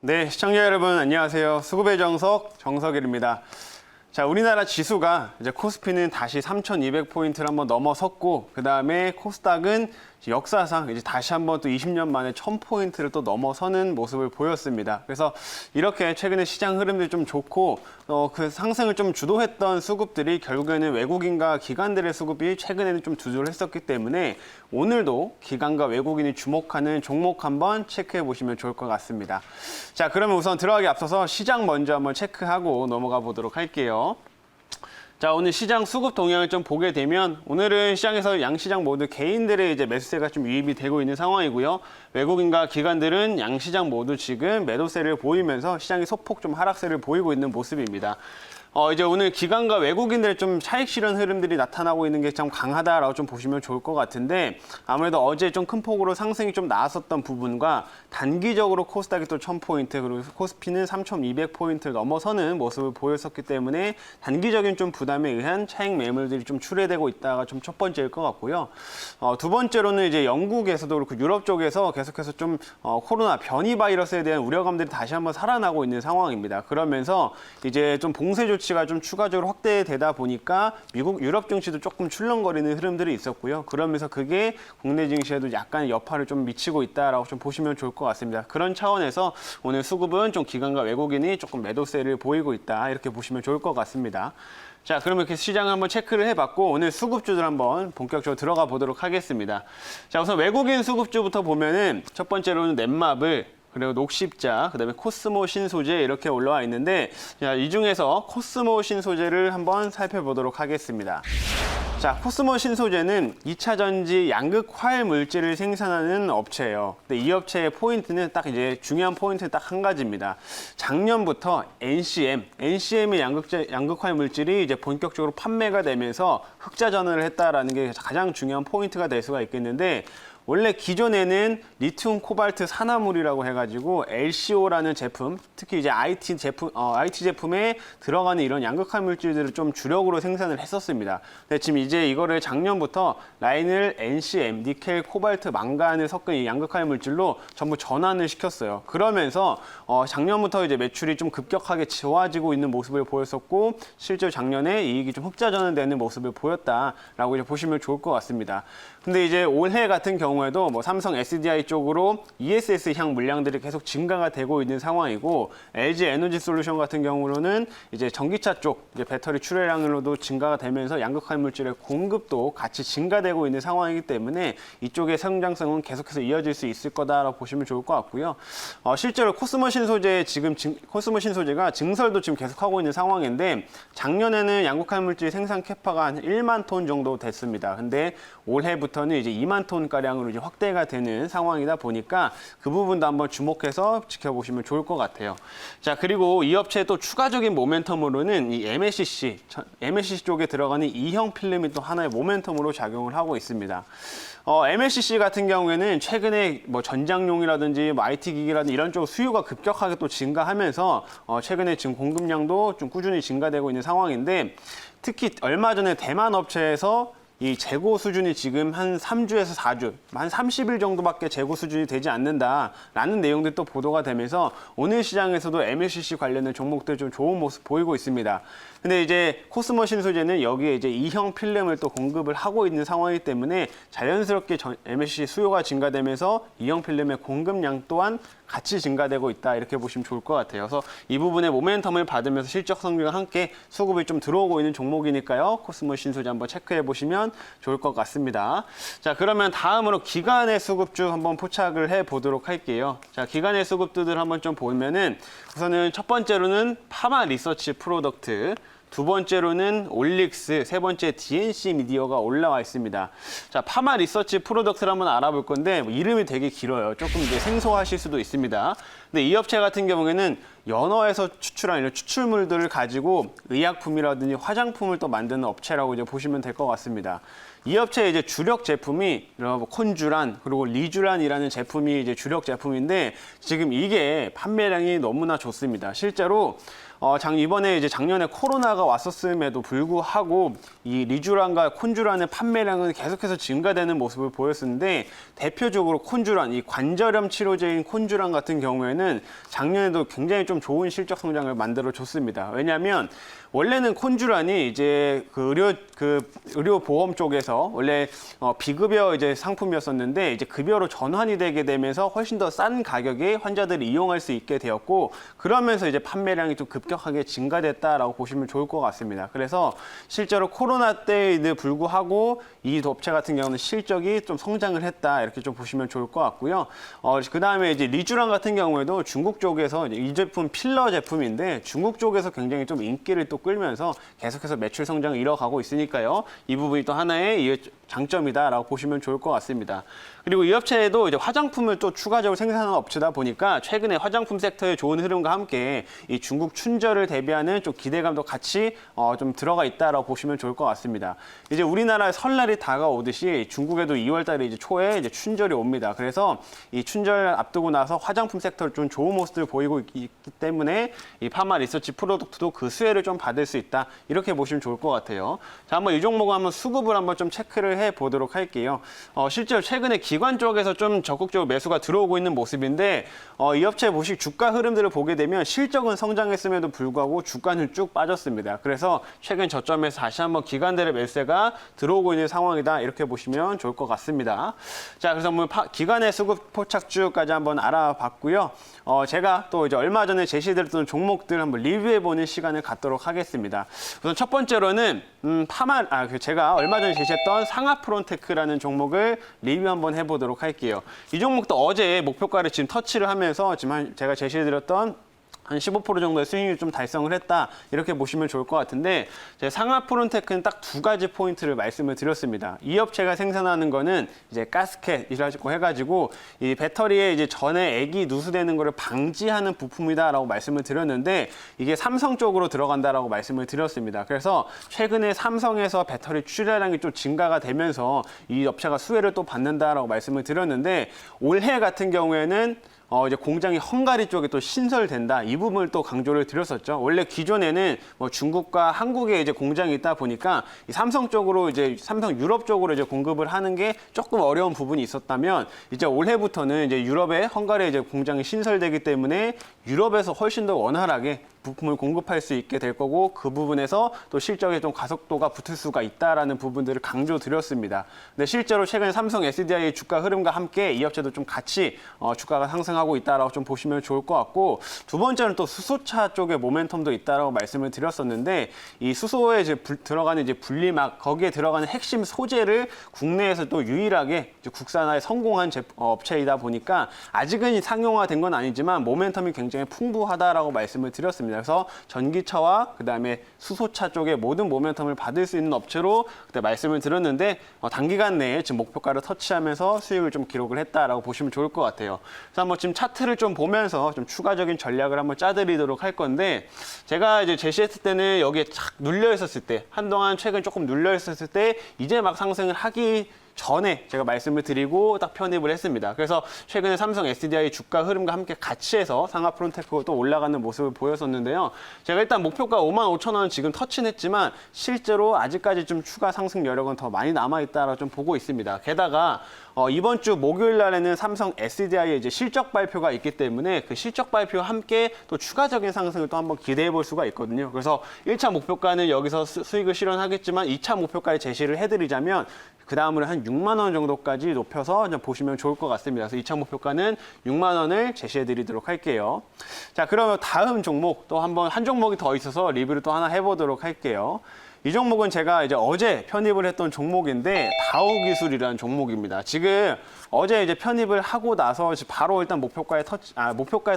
네, 시청자 여러분 안녕하세요. 수급의 정석일입니다. 자, 우리나라 지수가 이제 코스피는 다시 3,200포인트를 한번 넘어섰고, 그 다음에 코스닥은 역사상 이제 다시 한번 또 20년 만에 1,000포인트를 또 넘어서는 모습을 보였습니다. 그래서 이렇게 최근에 시장 흐름들이 좀 좋고, 그 상승을 좀 주도했던 수급들이 결국에는 외국인과 기관들의 수급이 최근에는 좀 두절했었기 때문에 오늘도 기관과 외국인이 주목하는 종목 한번 체크해 보시면 좋을 것 같습니다. 자, 그러면 우선 들어가기 앞서서 시장 먼저 한번 체크하고 넘어가 보도록 할게요. 자, 오늘 시장 수급 동향을 좀 보게 되면 오늘은 시장에서 양시장 모두 개인들의 이제 매수세가 좀 유입이 되고 있는 상황이고요. 외국인과 기관들은 양시장 모두 지금 매도세를 보이면서 시장이 소폭 좀 하락세를 보이고 있는 모습입니다. 이제 오늘 기관과 외국인들의 좀 차익 실현 흐름들이 나타나고 있는 게 참 강하다라고 좀 보시면 좋을 것 같은데, 아무래도 어제 좀 큰 폭으로 상승이 좀 나왔었던 부분과 단기적으로 코스닥이 또 1,000포인트, 그리고 코스피는 3,200포인트를 넘어서는 모습을 보였었기 때문에 단기적인 좀 부담에 의한 차익 매물들이 좀 출회되고 있다가 좀 첫 번째일 것 같고요. 두 번째로는 이제 영국에서도 그렇고 유럽 쪽에서 계속해서 좀 코로나 변이 바이러스에 대한 우려감들이 다시 한번 살아나고 있는 상황입니다. 그러면서 이제 좀 봉쇄 조치가 좀 추가적으로 확대되다 보니까 미국, 유럽 증시도 조금 출렁거리는 흐름들이 있었고요. 그러면서 그게 국내 증시에도 약간 여파를 좀 미치고 있다라고 좀 보시면 좋을 것 같습니다. 그런 차원에서 오늘 수급은 좀 기관과 외국인이 조금 매도세를 보이고 있다, 이렇게 보시면 좋을 것 같습니다. 자, 그러면 이렇게 시장을 한번 체크를 해봤고 오늘 수급주들 한번 본격적으로 들어가 보도록 하겠습니다. 자, 우선 외국인 수급주부터 보면은 첫 번째로는 넷마블, 그리고 녹십자, 그다음에 코스모 신소재 이렇게 올라와 있는데, 자, 이 중에서 코스모 신소재를 한번 살펴보도록 하겠습니다. 자, 코스모 신소재는 2차 전지 양극 화해 물질을 생산하는 업체예요. 근데 이 업체의 포인트는 딱 이제 중요한 포인트는 딱 한 가지입니다. 작년부터 NCM의 양극 화해 물질이 이제 본격적으로 판매가 되면서 흑자 전환을 했다라는 게 가장 중요한 포인트가 될 수가 있겠는데, 원래 기존에는 리튬 코발트 산화물이라고 해가지고 LCO라는 제품, 특히 이제 IT 제품에 들어가는 이런 양극화 물질들을 좀 주력으로 생산을 했었습니다. 근데 지금 이제 이거를 작년부터 라인을 NCM, 니켈, 코발트, 망간을 섞은 이 양극화 물질로 전부 전환을 시켰어요. 그러면서 작년부터 이제 매출이 좀 급격하게 좋아지고 있는 모습을 보였었고, 실제로 작년에 이익이 좀 흑자 전환되는 모습을 보였다라고 이제 보시면 좋을 것 같습니다. 근데 이제 올해 같은 경우에도 뭐 삼성 SDI 쪽으로 ESS향 물량들이 계속 증가가 되고 있는 상황이고, LG 에너지 솔루션 같은 경우로는 이제 전기차 쪽 이제 배터리 출하량으로도 증가가 되면서 양극화 물질의 공급도 같이 증가되고 있는 상황이기 때문에 이쪽의 성장성은 계속해서 이어질 수 있을 거다라고 보시면 좋을 것 같고요. 실제로 코스모 신소재가 증설도 지금 계속하고 있는 상황인데, 작년에는 양극화 물질 생산 캐파가 한 1만 톤 정도 됐습니다. 근데 올해부터는 이제 2만 톤 가량으로 이제 확대가 되는 상황이다 보니까 그 부분도 한번 주목해서 지켜보시면 좋을 것 같아요. 자, 그리고 이 업체의 또 추가적인 모멘텀으로는 이 MLCC 쪽에 들어가는 E형 필름이 또 하나의 모멘텀으로 작용을 하고 있습니다. MLCC 같은 경우에는 최근에 뭐 전장용이라든지 뭐 IT 기기라든지 이런 쪽 수요가 급격하게 또 증가하면서 최근에 지금 공급량도 좀 꾸준히 증가되고 있는 상황인데, 특히 얼마 전에 대만 업체에서 이 재고 수준이 지금 한 3주에서 4주, 한 30일 정도밖에 재고 수준이 되지 않는다라는 내용들이 또 보도가 되면서 오늘 시장에서도 MLCC 관련된 종목들 좀 좋은 모습 보이고 있습니다. 근데 이제 코스모 신소재는 여기에 이제 E형 필름을 또 공급을 하고 있는 상황이기 때문에 자연스럽게 MLCC 수요가 증가되면서 E형 필름의 공급량 또한 같이 증가되고 있다, 이렇게 보시면 좋을 것 같아요. 그래서 이 부분에 모멘텀을 받으면서 실적 성장과 함께 수급이 좀 들어오고 있는 종목이니까요. 코스모 신소재 한번 체크해 보시면 좋을 것 같습니다. 자, 그러면 다음으로 기관의 수급주 한번 포착을 해 보도록 할게요. 자, 기관의 수급주들 한번 좀 보면은 우선은 첫 번째로는 파마 리서치 프로덕트, 두 번째로는 올릭스, 세 번째 DNC 미디어가 올라와 있습니다. 자, 파마 리서치 프로덕트를 한번 알아볼 건데 이름이 되게 길어요. 조금 이제 생소하실 수도 있습니다. 근데 이 업체 같은 경우에는 연어에서 추출한 이런 추출물들을 가지고 의약품이라든지 화장품을 또 만드는 업체라고 이제 보시면 될 것 같습니다. 이 업체의 이제 주력 제품이 콘주란, 그리고 리주란이라는 제품이 이제 주력 제품인데, 지금 이게 판매량이 너무나 좋습니다. 실제로 이번에 이제 작년에 코로나가 왔었음에도 불구하고 이 리쥬란과 콘쥬란의 판매량은 계속해서 증가되는 모습을 보였었는데 대표적으로 콘쥬란, 이 관절염 치료제인 콘쥬란 같은 경우에는 작년에도 굉장히 좀 좋은 실적 성장을 만들어 줬습니다. 왜냐하면 원래는 콘쥬란이 이제 의료 보험 쪽에서 원래 비급여 이제 상품이었었는데 이제 급여로 전환이 되게 되면서 훨씬 더 싼 가격에 환자들이 이용할 수 있게 되었고 그러면서 이제 판매량이 좀 급격하게 증가됐다라고 보시면 좋을 것 같습니다. 그래서 실제로 코로나 때에도 불구하고 이 업체 같은 경우는 실적이 좀 성장을 했다 이렇게 좀 보시면 좋을 것 같고요. 그 다음에 이제 리쥬란 같은 경우에도 중국 쪽에서 이 제품 필러 제품인데 중국 쪽에서 굉장히 좀 인기를 또 끌면서 계속해서 매출 성장을 이뤄가고 있으니까요. 이 부분이 또 하나의 장점이다라고 보시면 좋을 것 같습니다. 그리고 이 업체에도 이제 화장품을 또 추가적으로 생산하는 업체다 보니까 최근에 화장품 섹터의 좋은 흐름과 함께 이 중국 춘절을 대비하는 좀 기대감도 같이 좀 들어가 있다라고 보시면 좋을 것 같습니다. 이제 우리나라에 설날이 다가오듯이 중국에도 2월 달에 이제 초에 이제 춘절이 옵니다. 그래서 이 춘절 앞두고 나서 화장품 섹터를 좀 좋은 모습을 보이고 있기 때문에 이 파마 리서치 프로덕트도 그 수혜를 좀 받을 수 있다. 이렇게 보시면 좋을 것 같아요. 자, 한번 이 종목은 한번 수급을 한번 좀 체크를 해 보도록 할게요. 실제로 최근에 기관 쪽에서 좀 적극적으로 매수가 들어오고 있는 모습인데 이 업체 보시 주가 흐름들을 보게 되면 실적은 성장했음에도 불구하고 주가는 쭉 빠졌습니다. 그래서 최근 저점에서 다시 한번 기관들의 매수세가 들어오고 있는 상황이다. 이렇게 보시면 좋을 것 같습니다. 자, 그래서 한번 기관의 수급 포착주까지 한번 알아봤고요. 제가 또 이제 얼마 전에 제시드렸던 종목들 한번 리뷰해보는 시간을 갖도록 하겠습니다. 우선 첫 번째로는 제가 얼마 전에 제시했던 상하프론테크라는 종목을 리뷰 한번 해보도록 할게요. 이 종목도 어제 목표가를 지금 터치를 하면서 지금 제가 제시해드렸던 한 15% 정도의 수익률 좀 달성을 했다. 이렇게 보시면 좋을 것 같은데 상하프론테크는 딱 두 가지 포인트를 말씀을 드렸습니다. 이 업체가 생산하는 거는 이제 가스켓이라고 해가지고 이 배터리에 이제 전에 액이 누수되는 거를 방지하는 부품이다라고 말씀을 드렸는데 이게 삼성 쪽으로 들어간다라고 말씀을 드렸습니다. 그래서 최근에 삼성에서 배터리 출하량이 좀 증가가 되면서 이 업체가 수혜를 또 받는다라고 말씀을 드렸는데 올해 같은 경우에는 이제 공장이 헝가리 쪽에 또 신설된다. 이 부분을 또 강조를 드렸었죠. 원래 기존에는 중국과 한국에 이제 공장이 있다 보니까 이 삼성 쪽으로 이제 삼성 유럽 쪽으로 이제 공급을 하는 게 조금 어려운 부분이 있었다면 이제 올해부터는 이제 유럽에 헝가리에 이제 공장이 신설되기 때문에 유럽에서 훨씬 더 원활하게 부품을 공급할 수 있게 될 거고 그 부분에서 또 실적에 좀 가속도가 붙을 수가 있다라는 부분들을 강조드렸습니다. 근데 실제로 최근 삼성 SDI의 주가 흐름과 함께 이 업체도 좀 같이 주가가 상승하고 있다라고 좀 보시면 좋을 것 같고 두 번째는 또 수소차 쪽에 모멘텀도 있다라고 말씀을 드렸었는데 이 수소에 이제 들어가는 이제 분리막 거기에 들어가는 핵심 소재를 국내에서 또 유일하게 이제 국산화에 성공한 업체이다 보니까 아직은 상용화된 건 아니지만 모멘텀이 굉장히 풍부하다라고 말씀을 드렸습니다. 그래서 전기차와 그다음에 수소차 쪽에 모든 모멘텀을 받을 수 있는 업체로 그때 말씀을 드렸는데 단기간 내에 지금 목표가를 터치하면서 수익을 좀 기록을 했다라고 보시면 좋을 것 같아요. 그래서 한번 지금 차트를 좀 보면서 좀 추가적인 전략을 한번 짜드리도록 할 건데 제가 이제 제시했을 때는 여기에 착 눌려 있었을 때 한동안 최근 조금 눌려 있었을 때 이제 막 상승을 하기 전에 제가 말씀을 드리고 딱 편입을 했습니다. 그래서 최근에 삼성 SDI 주가 흐름과 함께 같이 해서 상하프론테크가 또 올라가는 모습을 보였었는데요. 제가 일단 목표가 55,000원 지금 터치는 했지만 실제로 아직까지 좀 추가 상승 여력은 더 많이 남아있다라고 좀 보고 있습니다. 게다가 이번 주 목요일 날에는 삼성 SDI의 이제 실적 발표가 있기 때문에 그 실적 발표와 함께 또 추가적인 상승을 또 한번 기대해 볼 수가 있거든요. 그래서 1차 목표가는 여기서 수익을 실현하겠지만 2차 목표가에 제시를 해드리자면 그 다음으로 한 6만 원 정도까지 높여서 보시면 좋을 것 같습니다. 그래서 2차 목표가는 6만 원을 제시해 드리도록 할게요. 자, 그러면 다음 종목 또 한 종목이 더 있어서 리뷰를 또 하나 해보도록 할게요. 이 종목은 제가 이제 어제 편입을 했던 종목인데 다오기술이라는 종목입니다. 지금 어제 이제 편입을 하고 나서 바로 일단 목표가에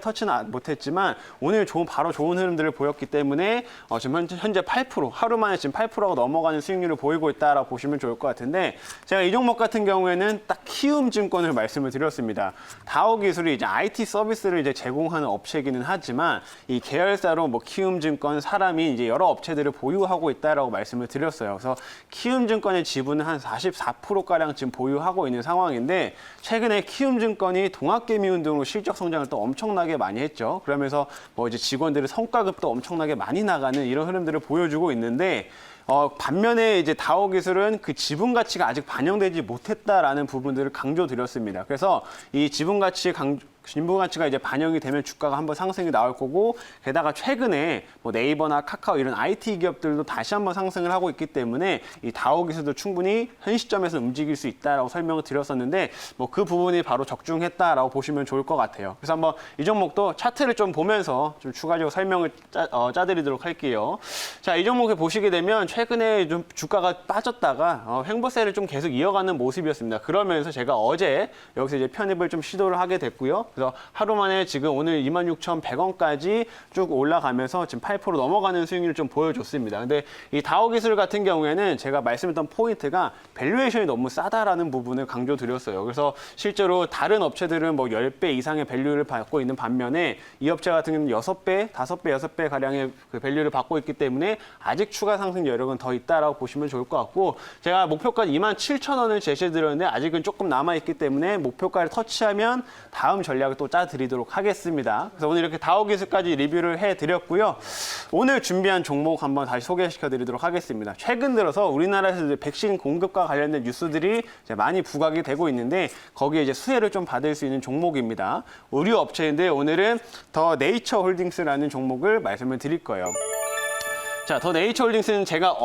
터치는 못했지만 오늘 바로 좋은 흐름들을 보였기 때문에 지금 현재 8% 하루 만에 지금 8%가 넘어가는 수익률을 보이고 있다라고 보시면 좋을 것 같은데 제가 이 종목 같은 경우에는 딱 키움증권을 말씀을 드렸습니다. 다오기술이 이제 IT 서비스를 이제 제공하는 업체이기는 하지만 이 계열사로 키움증권, 사람이 이제 여러 업체들을 보유하고 있다라고 말씀을 드렸어요. 그래서 키움증권의 지분은 한 44%가량 지금 보유하고 있는 상황인데 최근에 키움증권이 동학개미운 등으로 실적 성장을 또 엄청나게 많이 했죠. 그러면서 뭐 이제 직원들의 성과급도 엄청나게 많이 나가는 이런 흐름들을 보여주고 있는데 반면에 이제 다오기술은 그 지분 가치가 아직 반영되지 못했다라는 부분들을 강조드렸습니다. 그래서 이 지분 가치가 이제 반영이 되면 주가가 한번 상승이 나올 거고, 게다가 최근에 뭐 네이버나 카카오 이런 IT 기업들도 다시 한번 상승을 하고 있기 때문에 이 다오기술도 충분히 현 시점에서 움직일 수 있다라고 설명을 드렸었는데 뭐 그 부분이 바로 적중했다라고 보시면 좋을 것 같아요. 그래서 한번 이 종목도 차트를 좀 보면서 좀 추가적으로 설명을 짜드리도록 할게요. 자, 이 종목을 보시게 되면 최근에 좀 주가가 빠졌다가 횡보세를 좀 계속 이어가는 모습이었습니다. 그러면서 제가 어제 여기서 이제 편입을 좀 시도를 하게 됐고요. 그래서 하루 만에 지금 오늘 26,100원까지 쭉 올라가면서 지금 8% 넘어가는 수익률을 좀 보여줬습니다. 근데 이 다오기술 같은 경우에는 제가 말씀했던 포인트가 밸류에이션이 너무 싸다라는 부분을 강조드렸어요. 그래서 실제로 다른 업체들은 뭐 10배 이상의 밸류를 받고 있는 반면에 이 업체 같은 경우는 6배, 5배, 6배 가량의 그 밸류를 받고 있기 때문에 아직 추가 상승 여력은 더 있다라고 보시면 좋을 것 같고, 제가 목표가는 27,000원을 제시해드렸는데 아직은 조금 남아있기 때문에 목표가를 터치하면 다음 전략을 또 짜드리도록 하겠습니다. 그래서 오늘 이렇게 다오기술까지 리뷰를 해드렸고요. 오늘 준비한 종목 한번 다시 소개시켜드리도록 하겠습니다. 최근 들어서 우리나라에서 백신 공급과 관련된 뉴스들이 이제 많이 부각이 되고 있는데 거기에 이제 수혜를 좀 받을 수 있는 종목입니다. 의류 업체인데 오늘은 더 네이처 홀딩스라는 종목을 말씀을 드릴 거예요. 자, 더 네이처 홀딩스는 제가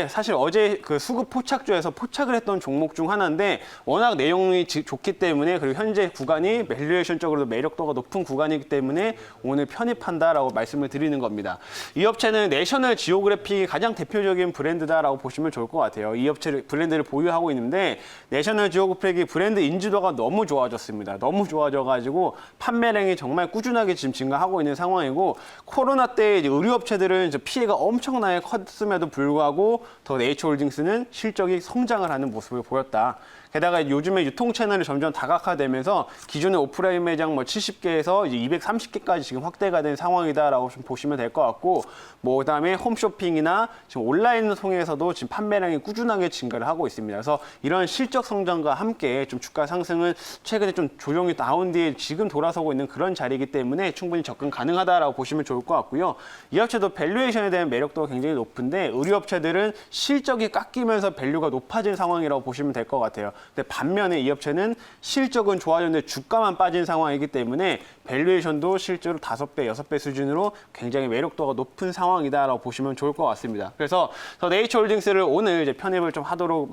사실 어제 그 수급 포착조에서 포착을 했던 종목 중 하나인데 워낙 내용이 좋기 때문에, 그리고 현재 구간이 밸류에이션적으로도 매력도가 높은 구간이기 때문에 오늘 편입한다라고 말씀을 드리는 겁니다. 이 업체는 내셔널 지오그래픽이 가장 대표적인 브랜드다라고 보시면 좋을 것 같아요. 이 업체 브랜드를 보유하고 있는데 내셔널 지오그래픽이 브랜드 인지도가 너무 좋아졌습니다. 너무 좋아져가지고 판매량이 정말 꾸준하게 지금 증가하고 있는 상황이고, 코로나 때 이제 의류 업체들은 이제 피해가 엄청나게 컸음에도 불구하고 더 네이처 홀딩스는 실적이 성장을 하는 모습을 보였다. 게다가 요즘에 유통 채널이 점점 다각화되면서 기존의 오프라인 매장 뭐 70개에서 이제 230개까지 지금 확대가 된 상황이다라고 좀 보시면 될 것 같고, 뭐 그다음에 홈쇼핑이나 지금 온라인을 통해서도 지금 판매량이 꾸준하게 증가를 하고 있습니다. 그래서 이런 실적 성장과 함께 좀 주가 상승은 최근에 좀 조정이 나온 뒤에 지금 돌아서고 있는 그런 자리이기 때문에 충분히 접근 가능하다라고 보시면 좋을 것 같고요. 이 업체도 밸류에이션에 대한 매력도가 굉장히 높은데 의류 업체들은 실적이 깎이면서 밸류가 높아진 상황이라고 보시면 될 것 같아요. 근데 반면에 이 업체는 실적은 좋아졌는데 주가만 빠진 상황이기 때문에 밸류에이션도 실제로 5배, 6배 수준으로 굉장히 매력도가 높은 상황이다라고 보시면 좋을 것 같습니다. 그래서 더 네이처 홀딩스를 오늘 이제 편입을 좀 하도록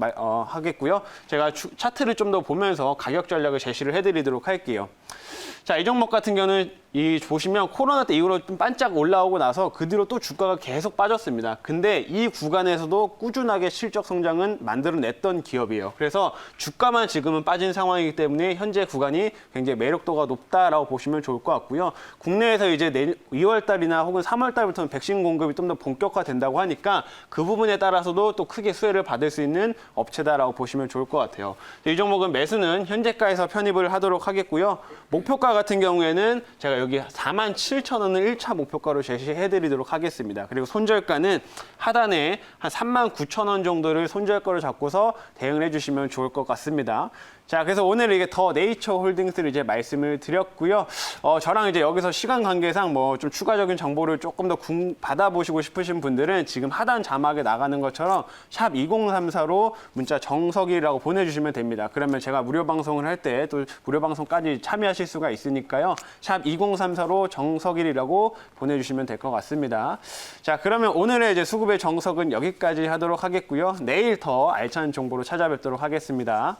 하겠고요. 제가 차트를 좀 더 보면서 가격 전략을 제시를 해드리도록 할게요. 자, 이 종목 같은 경우는 보시면 코로나 때 이후로 좀 반짝 올라오고 나서 그 뒤로 또 주가가 계속 빠졌습니다. 근데 이 구간에서도 꾸준하게 실적 성장은 만들어냈던 기업이에요. 그래서 주가만 지금은 빠진 상황이기 때문에 현재 구간이 굉장히 매력도가 높다라고 보시면 좋을 것 같고요. 국내에서 이제 2월 달이나 혹은 3월 달부터는 백신 공급이 좀 더 본격화된다고 하니까 그 부분에 따라서도 또 크게 수혜를 받을 수 있는 업체다라고 보시면 좋을 것 같아요. 이 종목은 매수는 현재가에서 편입을 하도록 하겠고요. 목표가 같은 경우에는 제가 여기 47,000원을 1차 목표가로 제시해드리도록 하겠습니다. 그리고 손절가는 하단에 한 39,000원 정도를 손절가로 잡고서 대응을 해주시면 좋을 것 같습니다. 자, 그래서 오늘 이게 더 네이처 홀딩스를 이제 말씀을 드렸고요. 저랑 이제 여기서 시간 관계상 뭐 좀 추가적인 정보를 조금 더 받아보시고 싶으신 분들은 지금 하단 자막에 나가는 것처럼 샵 2034로 문자 정석이라고 보내주시면 됩니다. 그러면 제가 무료 방송을 할 때 또 무료 방송까지 참여하실 수가 있으니까요. 샵 2034로 정석일이라고 보내주시면 될 것 같습니다. 자, 그러면 오늘의 이제 수급의 정석은 여기까지 하도록 하겠고요. 내일 더 알찬 정보로 찾아뵙도록 하겠습니다.